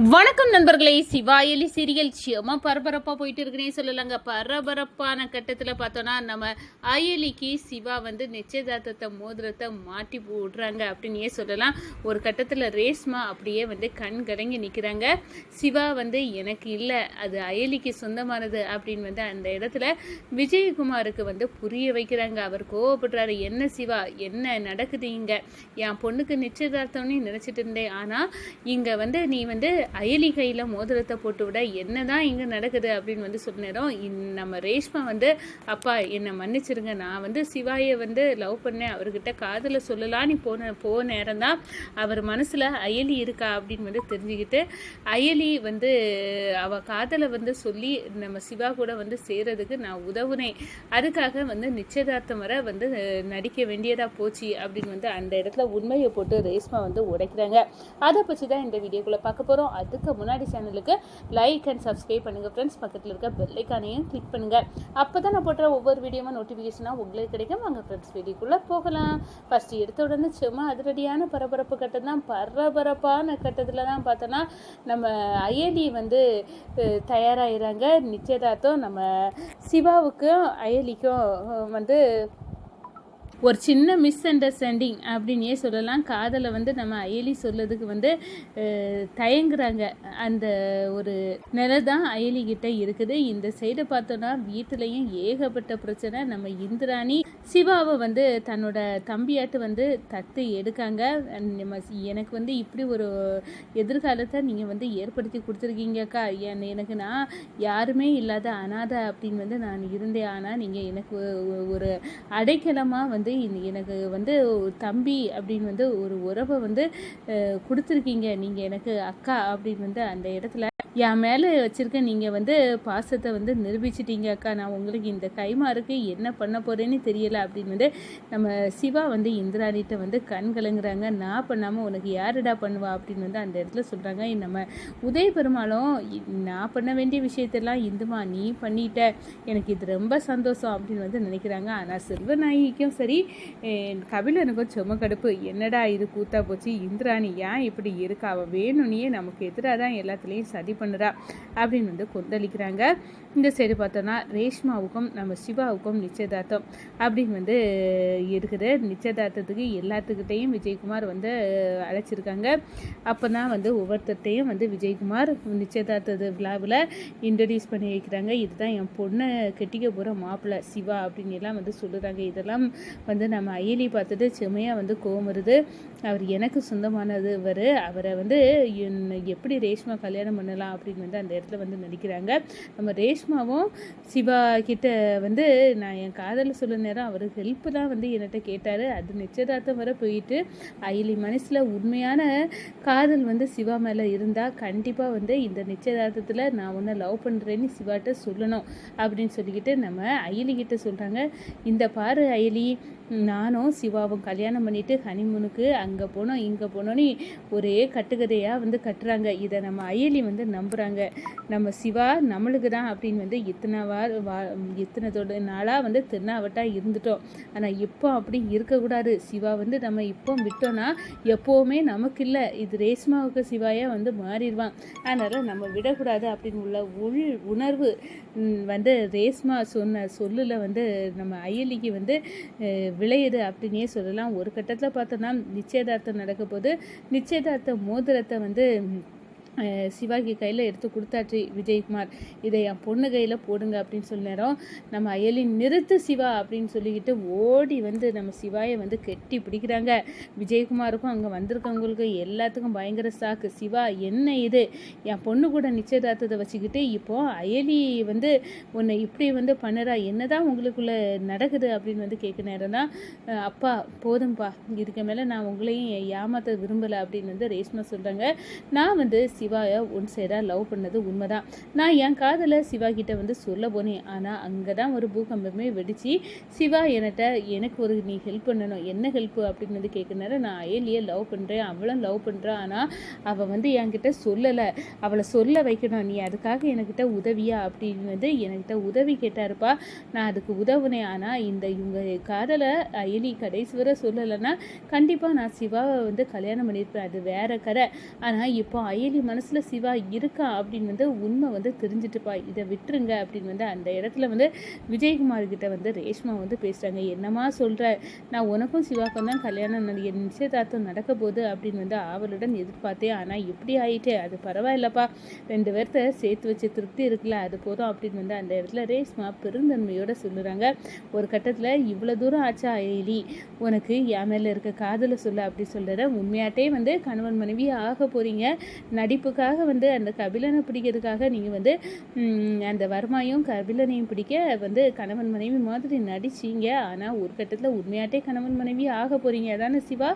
வணக்கம் நண்பர்களே. சிவாயலி சீரியல் சும்மா பரபரப்பாக போயிட்டு இருக்குன்னே சொல்லலாங்க. பரபரப்பான கட்டத்தில் பார்த்தோன்னா நம்ம அயலிக்கு சிவா நிச்சயதார்த்தத்தை மோதிரத்தை மாட்டி விடுறாங்க அப்படின்னே சொல்லலாம். ஒரு கட்டத்தில் ரேஷ்மா அப்படியே கண் கலங்கி நிற்கிறாங்க. சிவா எனக்கு இல்லை, அது அயலிக்கு சொந்தமானது அப்படின்னு அந்த இடத்துல விஜயகுமாருக்கு புரிய வைக்கிறாங்க. அவர் கோவப்படுறாரு. என்ன சிவா, என்ன நடக்குது இங்கே? என் பொண்ணுக்கு நிச்சயதார்த்தம்னு நினச்சிட்டு இருந்தேன், ஆனால் இங்கே நீ அயலி கையில் மோதிரத்தை போட்டு விட என்னதான் இங்கே நடக்குது அப்படின்னு சொன்னேரம். நம்ம ரேஷ்மா அப்பா என்னை மன்னிச்சிருங்க, நான் சிவாயை லவ் பண்ணேன், அவர்கிட்ட காதலை சொல்லலான்னு போன நேரம் தான் அவர் மனசில் அயலி இருக்கா அப்படின்னு தெரிஞ்சுக்கிட்டு அயலி அவள் காதலை சொல்லி நம்ம சிவா கூட சேர்றதுக்கு நான் உதவுனேன். அதுக்காக நிச்சயதார்த்தம் வர நடிக்க வேண்டியதாக போச்சு அப்படின்னு அந்த இடத்துல உண்மையை போட்டு ரேஷ்மா உடைக்கிறாங்க. அதை பற்றி தான் இந்த வீடியோக்குள்ளே பார்க்க போகிறோம். அதுக்கு முன்னாடி சேனலுக்கு லைக் அண்ட் சப்ஸ்கிரைப் பண்ணுங்கள் ஃப்ரெண்ட்ஸ். பக்கத்தில் இருக்க பெல் ஐக்கானையும் கிளிக் பண்ணுங்கள். அப்போ தான் நான் போடுற ஒவ்வொரு வீடியோவும் நோட்டிஃபிகேஷனாக உங்களுக்கு கிடைக்கும். வாங்க ஃப்ரெண்ட்ஸ் வீடியோக்குள்ளே போகலாம். ஃபஸ்ட்டு எடுத்த உடனே சும்மா அதிரடியான பரபரப்பு கட்டம் தான். பரபரப்பான கட்டத்தில் தான் பார்த்தோன்னா நம்ம அயலி தயாராகிறாங்க. நிச்சயதார்த்தம் நம்ம சிவாவுக்கும் அயலிக்கும் ஒரு சின்ன மிஸ் அண்டர்ஸ்டாண்டிங் அப்படின்னே சொல்லலாம். காதலை நம்ம அயலி சொல்லதுக்கு தயங்குறாங்க. அந்த ஒரு நிலை தான் அயலிக்கிட்ட இருக்குது. இந்த சைடை பார்த்தோன்னா வீட்டிலையும் ஏகப்பட்ட பிரச்சனை. நம்ம இந்திராணி சிவாவை தன்னோட தம்பியாட்டு தத்து எடுக்காங்க. எனக்கு இப்படி ஒரு எதிர்காலத்தை நீங்கள் ஏற்படுத்தி கொடுத்துருக்கீங்கக்கா. எனக்கு நான் யாருமே இல்லாத அனாதை அப்படின்னு நான் இருந்தேன். ஆனால் நீங்கள் எனக்கு ஒரு அடைக்கலமாக எனக்கு தம்பி அப்படின்னு ஒரு உறவை கொடுத்துருக்கீங்க. நீங்கள் எனக்கு அக்கா அப்படின்னு அந்த இடத்துல என் மேலே வச்சுருக்க நீங்கள் பாசத்தை நிரூபிச்சிட்டீங்க அக்கா. நான் உங்களுக்கு இந்த கைமாருக்கு என்ன பண்ண போகிறேன்னு தெரியலை அப்படின்னு நம்ம சிவா இந்திராணிகிட்ட கண் கலங்குறாங்க. நான் பண்ணாமல் உனக்கு யாருடா பண்ணுவா அப்படின்னு அந்த இடத்துல சொல்கிறாங்க. நம்ம உதய பெருமாளும் நான் பண்ண வேண்டிய விஷயத்தெல்லாம் இந்துமா நீ பண்ணிட்ட, எனக்கு இது ரொம்ப சந்தோஷம் அப்படின்னு நினைக்கிறாங்க. ஆனால் செல்வநாயகிக்கும் சரி கபிலனுக்கும் சும கடுப்பு. என்னடா இது கூத்தா போச்சு, இந்திராணி ஏன் இப்படி இருக்கா, அவள் வேணும்னே நமக்கு எதிராக தான் எல்லாத்துலேயும் சதி பண்ணுறா அப்படின்னு கொந்தளிக்கிறாங்க. இந்த சைடு பார்த்தோன்னா ரேஷ்மாவுக்கும் நம்ம சிவாவுக்கும் நிச்சயதார்த்தம் அப்படின்னு இருக்குது. நிச்சயதார்த்தத்துக்கு எல்லாத்துக்கிட்டையும் விஜயகுமார் அழைச்சிருக்காங்க. அப்போ தான் ஒவ்வொருத்தையும் விஜயகுமார் நிச்சயதார்த்த விழாவில் இன்ட்ரடியூஸ் பண்ணி வைக்கிறாங்க. இதுதான் என் பொண்ணை கெட்டிக்க போகிற மாப்பிள்ளை சிவா அப்படின்னு எல்லாம் சொல்லுறாங்க. இதெல்லாம் நம்ம அயலி பார்த்துட்டு செம்மையாக கோவம் வருது. அவர் எனக்கு சொந்தமானது அவரை எப்படி ரேஷ்மா கல்யாணம் பண்ணலாம் அப்படின்னு அந்த இடத்துல நடிக்கிறாங்க. நம்ம ரேஷ்மாவும் சிவா கிட்ட நான் என் காதலை சொல்ல நேரம் அவர் ஹெல்ப்பு தான் என்கிட்ட கேட்டார். அது நிச்சயதார்த்தம் வர போயிட்டு அயலி மனசில் உண்மையான காதல் சிவா மேலே இருந்தால் கண்டிப்பாக இந்த நிச்சயதார்த்தத்தில் நான் ஒன்று லவ் பண்ணுறேன்னு சிவாட்ட சொல்லணும் அப்படின்னு சொல்லிக்கிட்டு நம்ம அயலிக்கிட்ட சொல்கிறாங்க. இந்த பாரு அயலி, நானும் சிவாவும் கல்யாணம் பண்ணிவிட்டு ஹனிமூனுக்கு அங்கே போனோம் இங்கே போனோன்னு ஒரே கட்டுக்கதையாக கட்டுறாங்க. இதை நம்ம அயலி நம்புகிறாங்க. நம்ம சிவா நம்மளுக்கு தான் அப்படின்னு இத்தனை நாளாக திருநாவட்டாக இருந்துட்டோம். ஆனால் இப்போ அப்படி இருக்கக்கூடாது. சிவா நம்ம இப்போ விட்டோன்னா எப்போவுமே நமக்கு இல்லை, இது ரேஷ்மாவுக்கு சிவாயா மாறிடுவான். அதனால் நம்ம விடக்கூடாது அப்படின்னு உள்ள உணர்வு ரேஷ்மா சொன்ன சொல்லில் நம்ம அயலிக்கு விளையுது அப்படின்னே சொல்லலாம். ஒரு கட்டத்தில் பார்த்தோன்னா நிச்சயதார்த்தம் நடக்க போது நிச்சயதார்த்த மோதிரத்தை சிவாகி கையில் எடுத்து கொடுத்தாச்சு விஜயகுமார். இதை என் பொண்ணு கையில் போடுங்க அப்படின்னு சொல்ல நேரம் நம்ம அயலி நிறுத்து சிவா அப்படின்னு சொல்லிக்கிட்டு ஓடி நம்ம சிவாயை கெட்டி பிடிக்கிறாங்க. விஜயகுமாருக்கும் அங்கே வந்திருக்கவங்களுக்கு எல்லாத்துக்கும் பயங்கர சாக்கு. சிவா என்ன இது, என் பொண்ணு கூட நிச்சயதார்த்தத்தை வச்சுக்கிட்டு இப்போ அயலி உன்னை இப்படி பண்ணுறா, என்னதான் உங்களுக்குள்ள நடக்குது அப்படின்னு கேட்க நேரம் தான் அப்பா போதும்பா, இதுக்கு மேலே நான் உங்களையும் ஏமாற்ற விரும்பலை அப்படின்னு ரேஷ்மா சொல்கிறாங்க. நான் சிவாயை ஒன் சைடாக லவ் பண்ணது உண்மைதான். நான் என் காதலை சிவா கிட்ட சொல்ல போனேன். ஆனால் அங்கே தான் ஒரு பூகம்பமே வெடிச்சு சிவா எனக்கு ஒரு நீ ஹெல்ப் பண்ணணும். என்ன ஹெல்ப்பு அப்படின்னு கேட்குறாரு. நான் அயலியை லவ் பண்ணுறேன், அவளும் லவ் பண்ணுறான். ஆனால் அவள் என்கிட்ட சொல்லலை, அவளை சொல்ல வைக்கணும். நீ அதுக்காக என்கிட்ட உதவியா அப்படின்னு என்கிட்ட உதவி கேட்டாருப்பா. நான் அதுக்கு உதவுனேன். ஆனால் இவங்க காதலை அயலி கடைசி வரை சொல்லலைன்னா கண்டிப்பாக நான் சிவாவை கல்யாணம் பண்ணியிருப்பேன், அது வேற கதை. ஆனால் இப்போ அயலி மனசில் சிவா இருக்கா அப்படின்னு வந்து உண்மை வந்து தெரிஞ்சுட்டுப்பா, இதை விட்டுருங்க அப்படின்னு வந்து அந்த இடத்துல வந்து விஜயகுமார் கிட்ட வந்து ரேஷ்மா வந்து பேசுகிறாங்க. என்னம்மா சொல்கிற, நான் உனக்கும் சிவாக்கும் தான் கல்யாணம் என் நிச்சயதார்த்தம் நடக்க போகுது அப்படின்னு வந்து ஆவலுடன் எதிர்பார்த்தேன். ஆனால் இப்படி ஆயிட்டே, அது பரவாயில்லப்பா, 2 பேர்த்த சேர்த்து வச்சு திருப்தி இருக்குல்ல, அது போதும் அப்படின்னு வந்து அந்த இடத்துல ரேஷ்மா பெருந்தன்மையோடு சொல்லுறாங்க. ஒரு கட்டத்தில் இவ்வளோ தூரம் ஆச்சா அயலி, உனக்கு என் மேலே இருக்க காதலை சொல்ல அப்படி சொல்கிற, உண்மையாட்டே வந்து கணவன் மனைவி ஆக போகிறீங்க, நடிப்புக்காக வந்து அந்த கபிலனை பிடிக்கிறதுக்காக நீங்கள் வந்து அந்த வர்மாயும் கபிலனையும் பிடிக்க வந்து கணவன் மனைவி மாதிரி நடிச்சிங்க. ஆனால் ஒரு கட்டத்தில் உண்மையாட்டே கணவன் மனைவி ஆக போகிறீங்க அதானே சிவா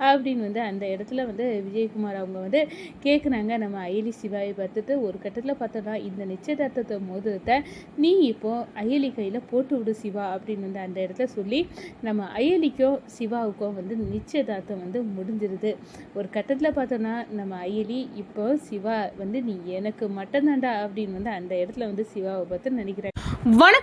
அப்படின்னு வந்து அந்த இடத்துல வந்து விஜயகுமார் அவங்க வந்து கேட்குறாங்க. நம்ம அயலி சிவாவை பார்த்துட்டு ஒரு கட்டத்தில் பார்த்தோன்னா, இந்த நிச்சயதார்த்தத்தை மோதிரத்தை நீ இப்போ அயலி கையில் போட்டு விடு சிவா அப்படின்னு வந்து அந்த இடத்துல சொல்லி நம்ம அயலிக்கும் சிவாவுக்கும் வந்து நிச்சயதார்த்தம் வந்து முடிஞ்சிருது. ஒரு கட்டத்தில் பார்த்தோன்னா நம்ம அயலி இப்போ சிவா வந்து நீ எனக்கு மட்டும்தான்டா அப்படின்னு வந்து அந்த இடத்துல வந்து சிவாவை பார்த்து நினைக்கிறேன். வணக்கம்.